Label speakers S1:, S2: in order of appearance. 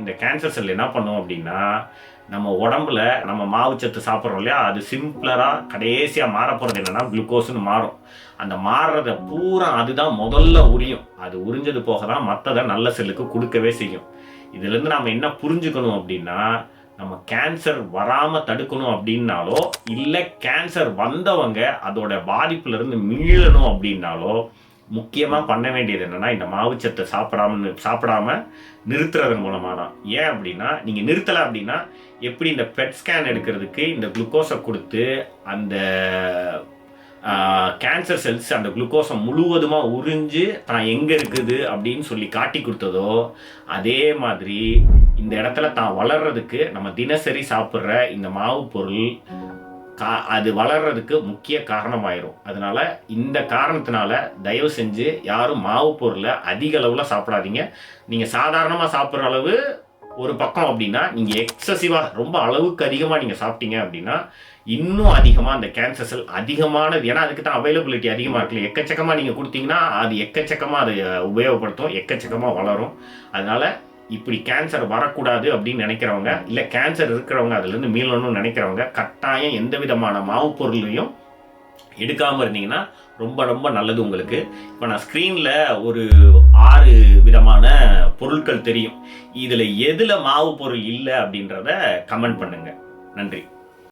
S1: இந்த cancer cell என்ன பண்ணும் அப்படின்னா, நம்ம உடம்புல நம்ம மாவுச்சத்து சாப்பிட்றோம் இல்லையா, அது சிம்பிளராக கடைசியாக மாற போகிறது என்னென்னா குளுக்கோஸ்னு மாறும். அந்த மாறுறத பூரா அதுதான் முதல்ல உரியும். அது உறிஞ்சது போக தான் மற்றதை நல்ல செல்லுக்கு கொடுக்கவே செய்யும். இதுலேருந்து நாம் என்ன புரிஞ்சுக்கணும் அப்படின்னா, நம்ம கேன்சர் வராமல் தடுக்கணும் அப்படின்னாலோ, இல்லை கேன்சர் வந்தவங்க அதோட பாதிப்புலேருந்து மீளணும் அப்படின்னாலோ, முக்கியமாக பண்ண வேண்டியது என்னென்னா, இந்த மாவுச்சத்தை சாப்பிடாம நிறுத்துறதன் மூலமாக தான். ஏன் அப்படின்னா, நீங்கள் நிறுத்தலை அப்படின்னா எப்படி இந்த பெட் ஸ்கேன் எடுக்கிறதுக்கு இந்த குளுக்கோஸை கொடுத்து அந்த கேன்சர் செல்ஸ் அந்த குளுக்கோஸை முழுவதுமாக உறிஞ்சு தான் எங்கே இருக்குது அப்படின்னு சொல்லி காட்டி கொடுத்ததோ, அதே மாதிரி இந்த இடத்துல தான் வளர்றதுக்கு நம்ம தினசரி சாப்பிட்ற இந்த மாவு பொருள் அது வளர்றதுக்கு முக்கிய காரணமாயிரும். அதனால இந்த காரணத்தினால தயவு செஞ்சு யாரும் மாவு பொருளை அதிக அளவில் சாப்பிடாதீங்க. நீங்கள் சாதாரணமாக சாப்பிட்ற அளவு ஒரு பக்கம் அப்படின்னா, நீங்கள் எக்ஸசிவாக ரொம்ப அளவுக்கு அதிகமாக நீங்கள் சாப்பிட்டீங்க அப்படின்னா இன்னும் அதிகமாக அந்த கேன்சர் செல் அதிகமானது. ஏன்னா அதுக்கு தான் அவைலபிலிட்டி அதிகமாக இருக்குல்ல. எக்கச்சக்கமாக நீங்கள் கொடுத்தீங்கன்னா அது எக்கச்சக்கமாக அதை உபயோகப்படுத்தும், எக்கச்சக்கமாக வளரும். அதனால் இப்படி கேன்சர் வரக்கூடாது அப்படின்னு நினைக்கிறவங்க, இல்லை கேன்சர் இருக்கிறவங்க அதுலேருந்து மீளணும்னு நினைக்கிறவங்க கட்டாயம் எந்த விதமான மாவு பொருளையும் எடுக்காமல் இருந்தீங்கன்னா ரொம்ப ரொம்ப நல்லது உங்களுக்கு. இப்போ நான் ஸ்க்ரீனில் ஒரு 6 விதமான பொருட்கள் தெரியும். இதில் எதில் மாவு பொருள் இல்லை அப்படின்றத கமெண்ட் பண்ணுங்கள். நன்றி.